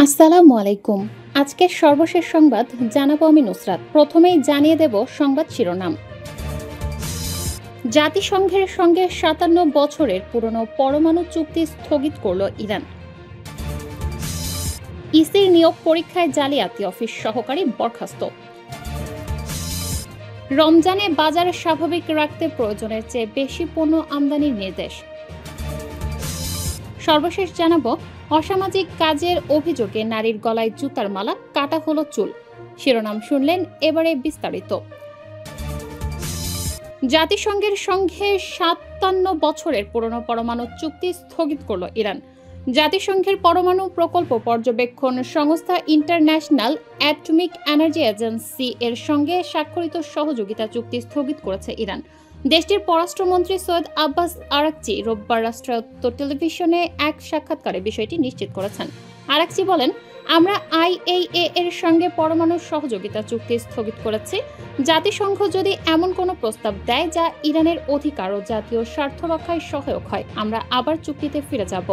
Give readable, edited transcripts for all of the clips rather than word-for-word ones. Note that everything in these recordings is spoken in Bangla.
আসসালামু আলাইকুম। আজকের সর্বশেষ সংবাদ জানাবো আমি নুসরাত। প্রথমেই জানিয়ে দেব সংবাদ শিরোনাম। জাতিসংঘের সঙ্গে ৫৭ বছরের পুরনো পরমাণু চুক্তি স্থগিত করল ইরান। ইসির নিয়োগ পরীক্ষায় জালিয়াতি, অফিস সহকারী বরখাস্ত। রমজানে বাজার স্বাভাবিক রাখতে প্রয়োজনের চেয়ে বেশি পণ্য আমদানির নির্দেশ। সর্বশেষ জানাবো অসামাজিক কাজের অভিযোগে নারীর গলায় জুতার মালা, কাটা হলো চুল। শিরোনাম শুনলেন, এবারে বিস্তারিত। জাতিসংঘের সঙ্গে ৫৭ বছরের পুরনো পরমাণু চুক্তি স্থগিত করল ইরান। জাতিসংঘের পরমাণু প্রকল্প পর্যবেক্ষণ সংস্থা ইন্টারন্যাশনাল অ্যাটমিক এনার্জি এজেন্সি এর সঙ্গে স্বাক্ষরিত সহযোগিতা চুক্তি স্থগিত করেছে ইরান। দেশটির পররাষ্ট্রমন্ত্রী সৈয়দ আব্বাস আরাকচি রোববার রাষ্ট্রায়ত্ত টেলিভিশনে এক সাক্ষাৎকারে বিষয়টি নিশ্চিত করেছেন। আরাকচি বলেন, আমরা আইএইএ এর সঙ্গে পরমাণু সহযোগিতা চুক্তি স্থগিত করেছি। জাতিসংঘ যদি এমন কোনো প্রস্তাব দেয় যা ইরানের অধিকার ও জাতীয় স্বার্থ রক্ষায় সহায়ক হয়, আমরা আবার চুক্তিতে ফিরে যাব।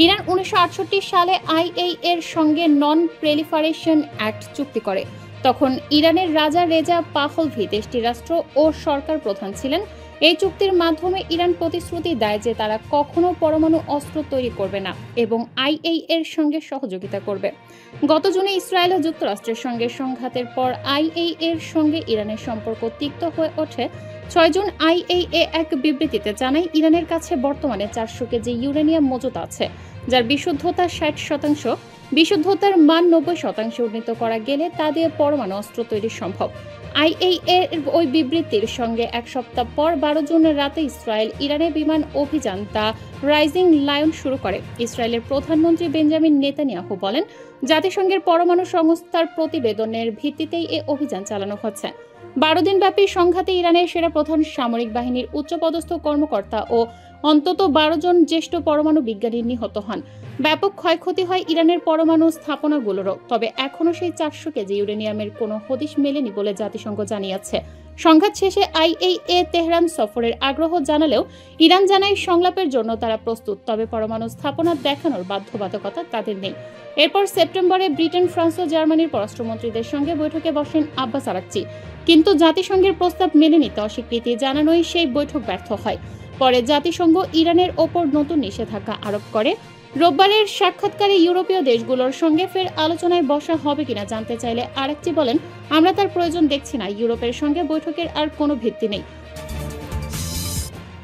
ইরান ১৯৬৮ সালে আইএইএ এর সঙ্গে নন প্রেলিফারেশন অ্যাক্ট চুক্তি করে। তখন ইরানের রাজা রেজা পাহলভি দেশটির রাষ্ট্র ও সরকার প্রধান ছিলেন। এই চুক্তির মাধ্যমে ইরান প্রতিশ্রুতি দেয় যে তারা কখনো পরমাণু অস্ত্র তৈরি করবে না এবং আইএইএ এর সঙ্গে সহযোগিতা করবে। গত জুনে ইসরায়েল ও যুক্তরাষ্ট্রের সঙ্গে সংঘাতের পর আইএইএ এর সঙ্গে ইরানের সম্পর্ক তিক্ত হয়ে ওঠে। ৬ জুন আইএইএ এক বিবৃতিতে জানায়, ইরানের কাছে বর্তমানে ৪০০ কেজি ইউরেনিয়াম মজুত আছে, যার বিশুদ্ধতা ৬০%। বিশুদ্ধতার মান ৯০% উন্নীত করা গেলে তা দিয়ে পরমাণু অস্ত্র তৈরি সম্ভব। আইএইএ এর ওই বিবৃতির সঙ্গে এক সপ্তাহ পর ১২ জুন রাতে ইসরায়েল ইরানের বিমান অভিযান দ্য রাইজিং লায়ন শুরু করে। ইসরায়েলের প্রধানমন্ত্রী বেঞ্জামিন নেতানিয়াহু বলেন, জাতিসংঘের পরমাণু সংস্থার প্রতিবেদনের ভিত্তিতেই এ অভিযান চালানো হচ্ছে। ১২ দিনব্যাপী সংঘাতে ইরানের সেরা প্রধান সামরিক বাহিনীর উচ্চপদস্থ কর্মকর্তা ও অন্তত ১২ জন জ্যেষ্ঠ পরমাণু বিজ্ঞানী নিহত হন। ব্যাপক ক্ষয়ক্ষতি হয় ইরানের পরমাণু স্থাপনাগুলোরও। তবে এখনও সেই ৪০০ কেজি ইউরেনিয়ামের কোনো হদিশ মেলেনি বলে জাতিসংঘ জানিয়েছে। সংঘাত শেষে আইএইএ তেহরান সফরের আগ্রহ জানালেও ইরান জানায় সংলাপের জন্য তারা প্রস্তুত, তবে পরমাণু স্থাপনা দেখানোর বাধ্যবাধকতা তাদের নেই। এরপর সেপ্টেম্বরে ব্রিটেন, ফ্রান্স ও জার্মানির পররাষ্ট্রমন্ত্রীদের সঙ্গে বৈঠকে বসেন আব্বাস আরাকচি, কিন্তু জাতিসংঘের প্রস্তাব মেনে নিতে অস্বীকৃতি জানানোই সেই বৈঠক ব্যর্থ হয়। পরে জাতিসংঘ ইরানের ওপর নতুন নিষেধাজ্ঞা আরোপ করে। রোববারের সাক্ষাৎকারে ইউরোপীয় দেশগুলোর সঙ্গে ফের আলোচনায় বসা হবে কিনা জানতে চাইলে আরাকচি বলেন, আমরা তার প্রয়োজন দেখছি না। ইউরোপের সঙ্গে বৈঠকের আর কোনো ভিত্তি নেই।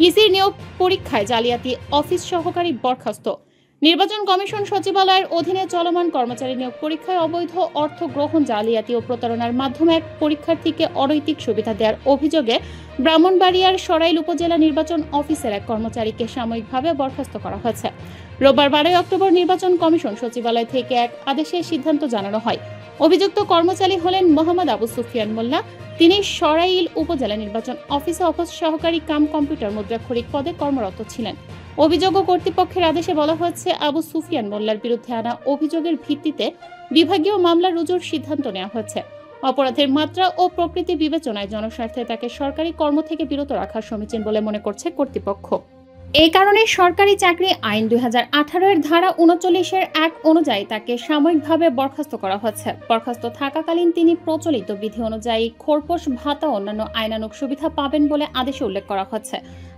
ইসির নিয়োগ পরীক্ষায় জালিয়াতি, অফিস সহকারী বরখাস্ত। নির্বাচন কমিশন সচিবালয়ের অধীনে চলমান কর্মচারী নিয়োগ পরীক্ষায় অবৈধ অর্থ গ্রহণ, জালিয়াতি ও প্রতারণার মাধ্যমে এক পরীক্ষার্থীকে অনৈতিক সুবিধা দেওয়ার অভিযোগে ব্রাহ্মণবাড়িয়ার সরাইল উপজেলা নির্বাচন অফিসের এক কর্মচারীকে সাময়িকভাবে বরখাস্ত করা হয়েছে। রোববার ১২ অক্টোবর নির্বাচন কমিশন সচিবালয় থেকে এক আদেশে সিদ্ধান্ত জানানো হয়। অভিযুক্ত কর্মচারী হলেন মোহাম্মদ আবু সুফিয়ান মোল্লা। তিনি সরাইল উপজেলা নির্বাচন অফিসে অফিস সহকারী কাম কম্পিউটার মুদ্রাক্ষরিক পদে কর্মরত ছিলেন। অভিযোগ কর্তৃপক্ষের আদেশে বলা হয়েছে, আবু সুফিয়ান মোল্লার বিরুদ্ধে আনা অভিযোগের ভিত্তিতে বিভাগীয় মামলা রুজুর সিদ্ধান্ত নেওয়া হয়েছে। অপরাধের মাত্রা ও প্রকৃতি বিবেচনায় জনস্বার্থে তাকে সরকারি কর্ম থেকে বিরত রাখা সমীচীন বলে মনে করছে কর্তৃপক্ষ। এই কারণে সরকারি চাকরি আইন ২০১৮ এর ধারা ৩৯-এর ১ অনুযায়ী তাকে সাময়িকভাবে বরখাস্ত করা হয়েছে। বরখাস্ত থাকাকালীন তিনি প্রচলিত বিধি অনুযায়ী খোরপোশ ভাতা ও অন্যান্য আইনানুগ সুবিধা পাবেন বলে আদেশে উল্লেখ করা হয়েছে।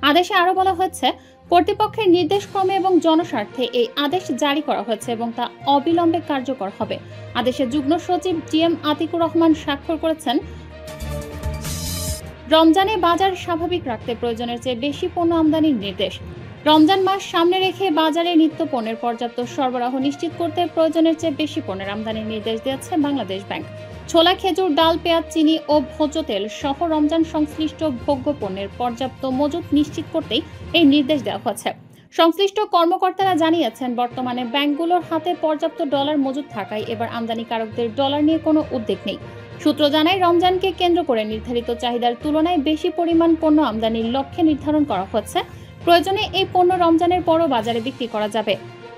আদেশে আরও বলা হয়েছে, কর্তৃপক্ষের নির্দেশক্রমে এবং জনস্বার্থে এই আদেশ জারি করা হয়েছে এবং তা অবিলম্বে কার্যকর হবে। আদেশে যুগ্ম সচিব জিএম আতিকুর রহমান স্বাক্ষর করেছেন। রমজানে বাজার স্বাভাবিক রাখতে প্রয়োজনের চেয়ে বেশি পণ্য আমদানির নির্দেশ। রমজান মাস সামনে রেখে বাজারে নিত্য পণ্যের পর্যাপ্ত সরবরাহ নিশ্চিত করতে প্রয়োজনের চেয়ে বেশি পণ্যের আমদানির নির্দেশ দিয়েছে বাংলাদেশ ব্যাংক। ছোলা, খেজুর, ডাল, পেঁয়াজ, চিনি ও ভোজ্য তেল সহ রমজান সংশ্লিষ্ট ভোগ্য পণ্যের পর্যাপ্ত মজুত নিশ্চিত করতেই এই নির্দেশ দেওয়া হয়েছে। সংশ্লিষ্ট কর্মকর্তারা জানিয়েছেন, বর্তমানে ব্যাংকগুলোর হাতে পর্যাপ্ত ডলার মজুত থাকায় এবার আমদানিকারকদের ডলার নিয়ে কোনো উদ্বেগ নেই। সূত্র জানায়, রমজানকে কেন্দ্র করে নির্ধারিত চাহিদার তুলনায় বেশি পরিমাণ পণ্য আমদানির লক্ষ্যে নির্ধারণ করা হচ্ছে। প্রয়োজনে এই পণ্য রমজানের পরও বাজারে বিক্রি করা যাবে।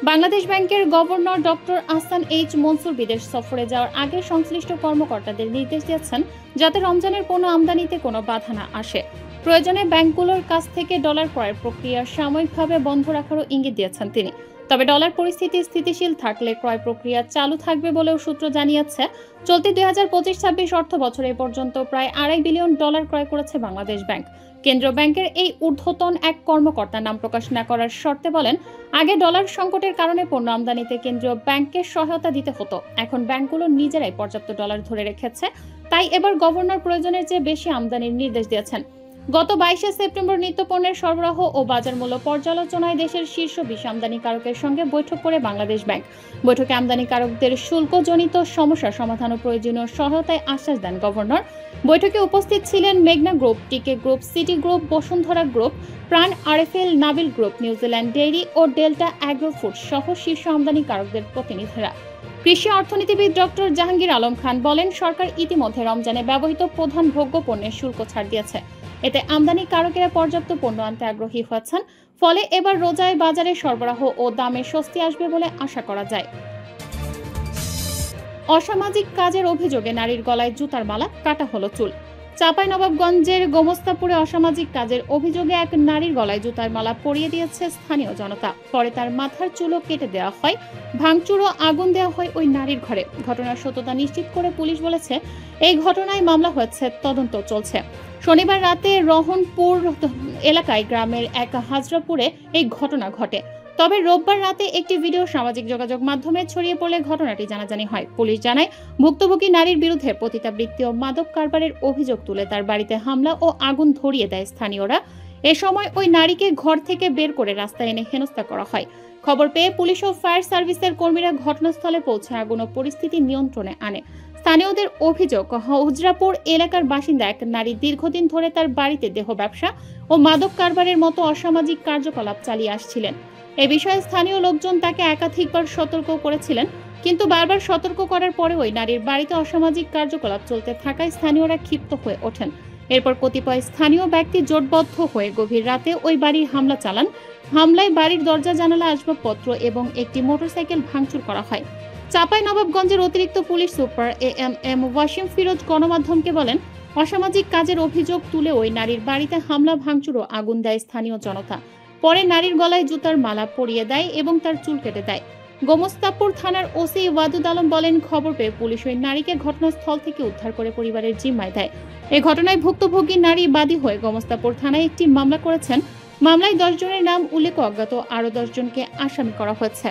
বাংলাদেশ ব্যাংকের governor doctor Ahsan H Mansur বিদেশ সফরে যাওয়ার আগে সংশ্লিষ্ট কর্মকর্তাদের নির্দেশ দিয়েছেন যাতে রমজানের পণ্য আমদানিতে কোনো বাধা না আসে। প্রয়োজনে ব্যাংকগুলোর কাছ থেকে ডলার ক্রয়ের প্রক্রিয়া সাময়িকভাবে বন্ধ রাখারও ইঙ্গিত দিয়েছেন তিনি। তবে ডলার পরিস্থিতি স্থিতিশীল থাকলে ক্রয় প্রক্রিয়া চালু থাকবে বলেও সূত্র জানিয়েছে। চলতি 2025-26 অর্থ বছরে পর্যন্ত প্রায় $2.5 বিলিয়ন ক্রয় করেছে বাংলাদেশ ব্যাংক। কেন্দ্রীয় ব্যাংকের এই ঊর্ধ্বতন এক কর্মকর্তা নাম প্রকাশ না করার শর্তে বলেন, আগে ডলার সংকটের কারণে পণ্য আমদানিতে কেন্দ্রীয় ব্যাংককে সহায়তা দিতে হতো। এখন ব্যাংকগুলো নিজেরাই পর্যাপ্ত ডলার ধরে রেখেছে, তাই এবার গভর্নর প্রয়োজনের চেয়ে বেশি আমদানির নির্দেশ দিয়েছেন। গত 22 সেপ্টেম্বর নিত্যপণ্যের সরবরাহ ও বাজার মূল্য পর্যালোচনায় দেশের শীর্ষ 20 আমদানিকারকের সঙ্গে বৈঠক করে বাংলাদেশ ব্যাংক। বৈঠকে আমদানিকারকদের শুল্কজনিত সমস্যা সমাধান ও প্রয়োজনীয় সহায়তায় আশ্বাস দেন গভর্নর। বৈঠকে উপস্থিত ছিলেন মেঘনা group, TK group, City group, Bashundhara group, Pran, RFL, Nabil group, New Zealand dairy ও ডেল্টা অ্যাগ্রো ফুড সহ শীর্ষ আমদানিকারকদের প্রতিনিধিরা। কৃষি অর্থনীতিবিদ ডক্টর জাহাঙ্গীর আলম খান বলেন, সরকার ইতিমধ্যে রমজানে ব্যবহৃত প্রধান ভোগ্য পণ্যের শুল্ক ছাড় দিয়েছে। এতে আমদানিকারকেরা পর্যাপ্ত পণ্য আনতে আগ্রহী হয়েছেন। ফলে এবার রোজায় বাজারে সরবরাহ ও দামে স্বস্তি আসবে বলে আশা করা যায়। অসামাজিক কাজের অভিযোগে নারীর গলায় জুতার মালা, কাটা হলো চুল। চাঁপাইনবাবগঞ্জের গোমস্তাপুরে অসামাজিক কাজের অভিযোগে এক নারীর গলায় জুতার মালা পরিয়ে দিয়েছে স্থানীয় জনতা। পরে তার মাথার চুলও কেটে দেওয়া হয়, ভাঙচুর ও আগুন দেওয়া হয় ওই নারীর ঘরে। ঘটনার সত্যতা নিশ্চিত করে পুলিশ বলেছে, এই ঘটনায় মামলা হয়েছে, তদন্ত চলছে। শনিবার রাতে রহনপুর এলাকায় গ্রামের এক হাজরাপুরে এই ঘটনা ঘটে। তবে রোববার রাতে একটি ভিডিও সামাজিক যোগাযোগ মাধ্যমে ছড়িয়ে পড়লে ঘটনাটি জানাজানি হয়। পুলিশ জানায়, ভুক্তভোগী নারীর বিরুদ্ধে পতিতাবৃত্তি ও মাদক কারবারের অভিযোগ তুলে তার বাড়িতে হামলা ও আগুন ধরিয়ে দেয় স্থানীয়রা। এ সময় ওই নারীকে ঘর থেকে বের করে রাস্তায় এনে হেনস্থা করা হয়। খবর পেয়ে পুলিশ ও ফায়ার সার্ভিসের কর্মীরা ঘটনাস্থলে পৌঁছে আগুন ও পরিস্থিতি নিয়ন্ত্রণে আনে। স্থানীয়দের অভিযোগ, হুজরাপুর এলাকার বাসিন্দা এক নারী দীর্ঘদিন ধরে তার বাড়িতে দেহ ব্যবসা ও মাদক কারবারের মতো অসামাজিক কার্যকলাপ চালিয়ে আসছিলেন। এ বিষয়ে স্থানীয় লোকজন তাকে একাধিকবার সতর্ক করেছিলেন, কিন্তু বারবার সতর্ক করার পরেও ওই নারীর বাড়িতে অসামাজিক কার্যকলাপ চলতে থাকায় স্থানীয়রা ক্ষিপ্ত হয়ে ওঠেন। এরপর কতিপয় স্থানীয় ব্যক্তি জোটবদ্ধ হয়ে গভীর রাতে ওই বাড়ির হামলা চালান। হামলায় বাড়ির দরজা, জানালা, আসবাবপত্র এবং একটি মোটরসাইকেল ভাঙচুর করা হয়। চাঁপাইনবাবগঞ্জের অতিরিক্ত police super am Wasim Firoz গণমাধ্যমকে বলেন, অসামাজিক কাজের অভিযোগ তুলে ওই নারীর বাড়িতে হামলা, ভাঙচুর ও আগুন দেয় স্থানীয় জনতা। পরে নারীর গলায় জুতার মালা পরিয়ে দেয় এবং তার চুল কেটে দেয়। গোমস্তাপুর থানার ওসি ওয়াদুদ আলম বলেন, খবর পেয়ে পুলিশ ওই নারীকে ঘটনাস্থল থেকে উদ্ধার করে পরিবারের জিম্মায় দেয়। এই ঘটনায় ভুক্তভোগী নারী বাদী হয়ে গোমস্তাপুর থানায় একটি মামলা করেছেন। মামলায় 10 জনের নাম উল্লেখ, অজ্ঞাত আরও 10 জনকে আসামি করা হয়েছে।